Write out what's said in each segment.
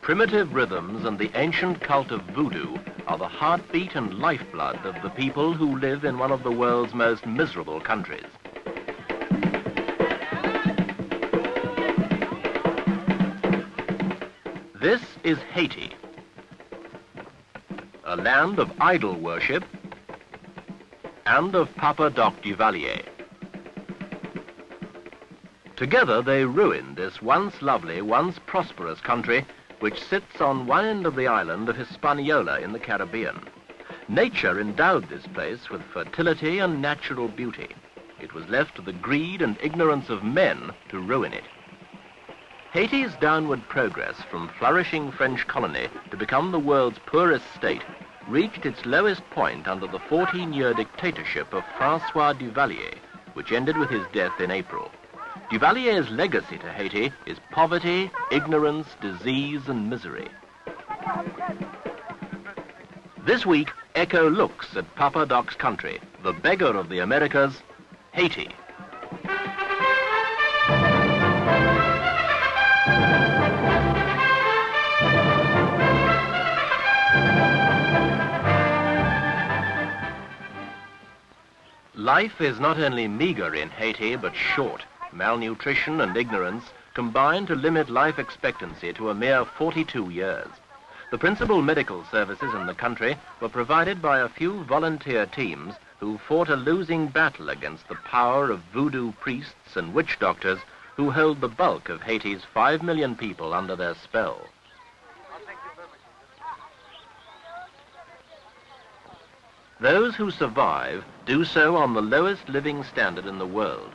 Primitive rhythms and the ancient cult of Voodoo are the heartbeat and lifeblood of the people who live in one of the world's most miserable countries. This is Haiti, a land of idol worship and of Papa Doc Duvalier. Together they ruined this once lovely, once prosperous country which sits on one end of the island of Hispaniola in the Caribbean. Nature endowed this place with fertility and natural beauty. It was left to the greed and ignorance of men to ruin it. Haiti's downward progress from flourishing French colony to become the world's poorest state reached its lowest point under the 14-year dictatorship of François Duvalier, which ended with his death in April. Duvalier's legacy to Haiti is poverty, ignorance, disease, and misery. This week, Echo looks at Papa Doc's country, the beggar of the Americas, Haiti. Life is not only meager in Haiti, but short. Malnutrition and ignorance combine to limit life expectancy to a mere 42 years. The principal medical services in the country were provided by a few volunteer teams who fought a losing battle against the power of voodoo priests and witch doctors who hold the bulk of Haiti's 5 million people under their spell. Those who survive do so on the lowest living standard in the world.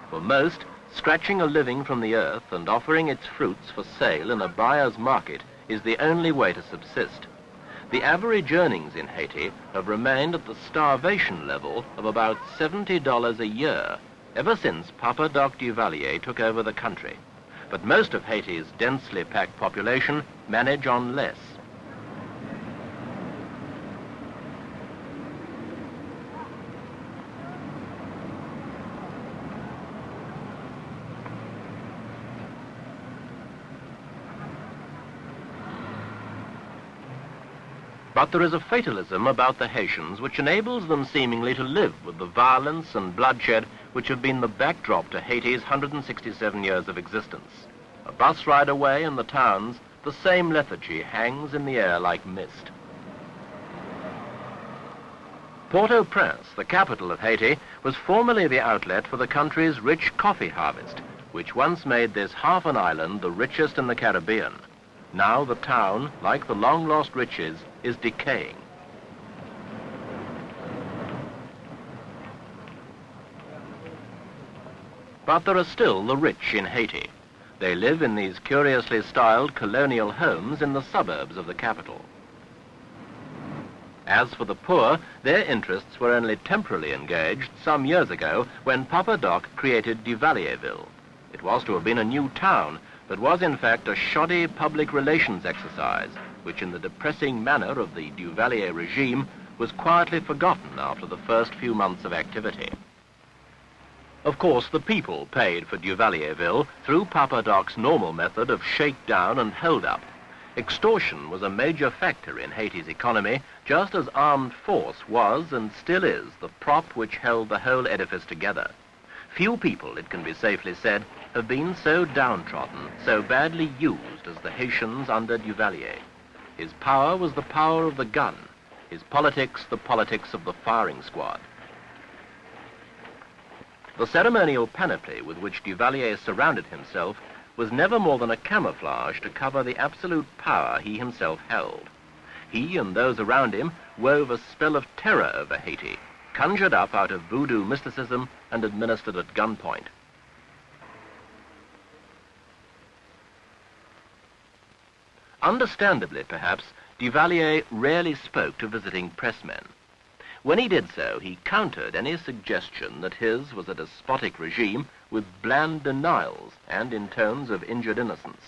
For most, scratching a living from the earth and offering its fruits for sale in a buyer's market is the only way to subsist. The average earnings in Haiti have remained at the starvation level of about $70 a year ever since Papa Doc Duvalier took over the country. But most of Haiti's densely packed population manage on less. But there is a fatalism about the Haitians which enables them seemingly to live with the violence and bloodshed which have been the backdrop to Haiti's 167 years of existence. A bus ride away in the towns, the same lethargy hangs in the air like mist. Port-au-Prince, the capital of Haiti, was formerly the outlet for the country's rich coffee harvest, which once made this half an island the richest in the Caribbean. Now the town, like the long-lost riches, is decaying. But there are still the rich in Haiti. They live in these curiously styled colonial homes in the suburbs of the capital. As for the poor, their interests were only temporarily engaged some years ago when Papa Doc created Duvalierville. It was to have been a new town, but was in fact a shoddy public relations exercise, which in the depressing manner of the Duvalier regime was quietly forgotten after the first few months of activity. Of course, the people paid for Duvalierville through Papa Doc's normal method of shakedown and hold-up. Extortion was a major factor in Haiti's economy, just as armed force was and still is the prop which held the whole edifice together. Few people, it can be safely said, have been so downtrodden, so badly used as the Haitians under Duvalier. His power was the power of the gun, his politics the politics of the firing squad. The ceremonial panoply with which Duvalier surrounded himself was never more than a camouflage to cover the absolute power he himself held. He and those around him wove a spell of terror over Haiti, conjured up out of voodoo mysticism and administered at gunpoint. Understandably, perhaps, Duvalier rarely spoke to visiting pressmen. When he did so, he countered any suggestion that his was a despotic regime with bland denials and in tones of injured innocence.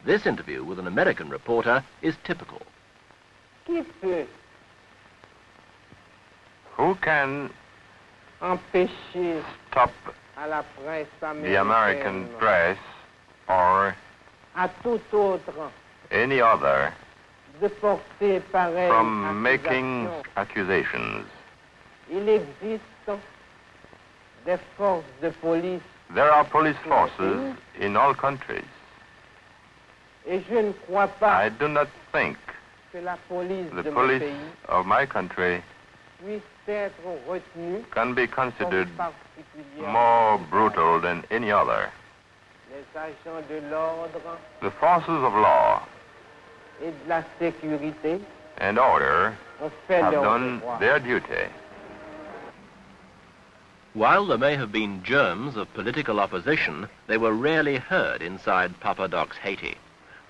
This interview with an American reporter is typical. Who can stop the American press or à tout autre any other de porter pareille from making accusation. accusations. Il existe des forces de police There are police forces in all countries. et je ne crois pas I do not think que la police the de mon police pays of my country puisse être retenue can be comme considered particulièrement more brutal than any other. les agents de l'ordre The forces of law et de la sécurité and order ont fait have leur done devoir. their duty. While there may have been germs of political opposition, they were rarely heard inside Papa Doc's Haiti.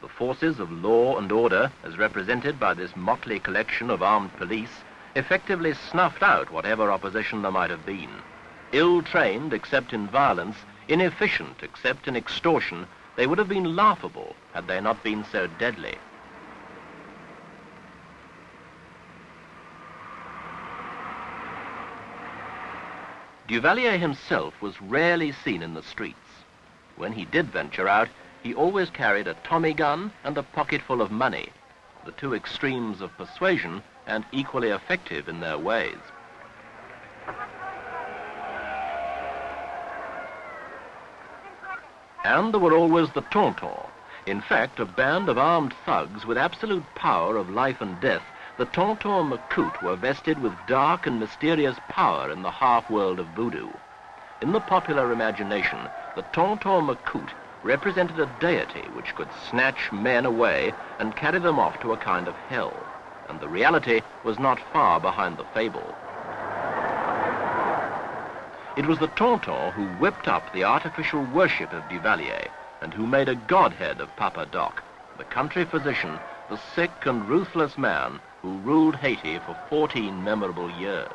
The forces of law and order, as represented by this motley collection of armed police, effectively snuffed out whatever opposition there might have been. Ill-trained except in violence, inefficient except in extortion, they would have been laughable had they not been so deadly. Duvalier himself was rarely seen in the streets. When he did venture out, he always carried a Tommy gun and a pocketful of money, the two extremes of persuasion and equally effective in their ways. And there were always the Tonton. In fact, a band of armed thugs with absolute power of life and death, the Tonton Macoutes were vested with dark and mysterious power in the half-world of Voodoo. In the popular imagination, the Tonton Macoutes represented a deity which could snatch men away and carry them off to a kind of hell, and the reality was not far behind the fable. It was the Tonton who whipped up the artificial worship of Duvalier and who made a godhead of Papa Doc, the country physician, the sick and ruthless man who ruled Haiti for 14 memorable years.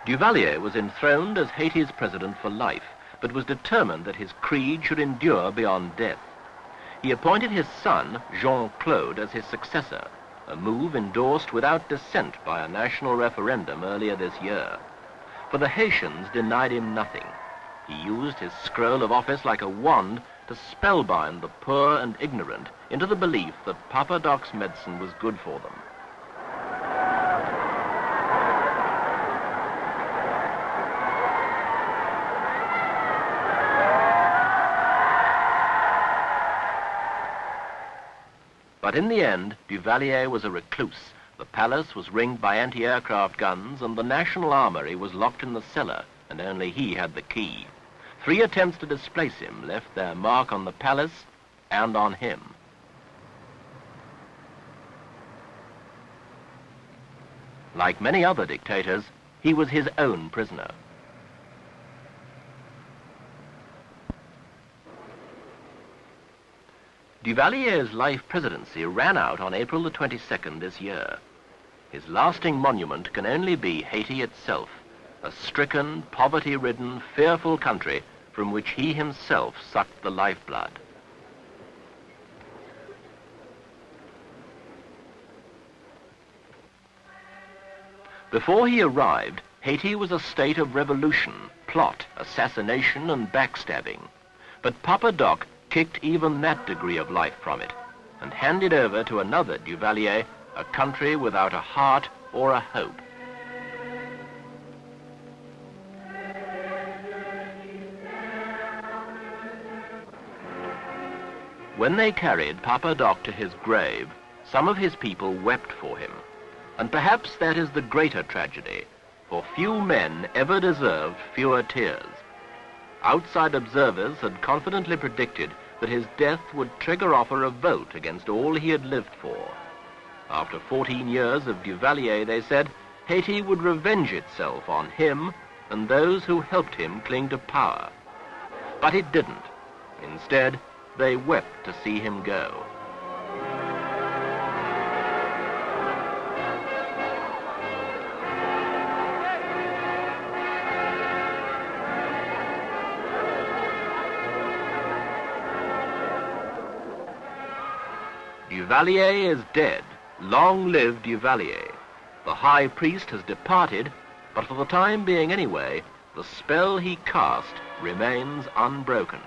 Duvalier was enthroned as Haiti's president for life, but was determined that his creed should endure beyond death. He appointed his son, Jean Claude, as his successor, a move endorsed without dissent by a national referendum earlier this year. For the Haitians denied him nothing. He used his scroll of office like a wand to spellbind the poor and ignorant into the belief that Papa Doc's medicine was good for them. But in the end, Duvalier was a recluse. The palace was ringed by anti-aircraft guns, and the National Armory was locked in the cellar, and only he had the key. 3 attempts to displace him left their mark on the palace and on him. Like many other dictators, he was his own prisoner. Duvalier's life presidency ran out on April the 22nd this year. His lasting monument can only be Haiti itself, a stricken, poverty-ridden, fearful country from which he himself sucked the lifeblood. Before he arrived, Haiti was a state of revolution, plot, assassination, and backstabbing. But Papa Doc kicked even that degree of life from it and handed over to another Duvalier a country without a heart or a hope. When they carried Papa Doc to his grave, some of his people wept for him. And perhaps that is the greater tragedy, for few men ever deserved fewer tears. Outside observers had confidently predicted that his death would trigger off a revolt against all he had lived for. After 14 years of Duvalier, they said, Haiti would revenge itself on him and those who helped him cling to power. But it didn't. Instead, they wept to see him go. Duvalier is dead. Long live Duvalier. The high priest has departed, But for the time being anyway, the spell he cast remains unbroken.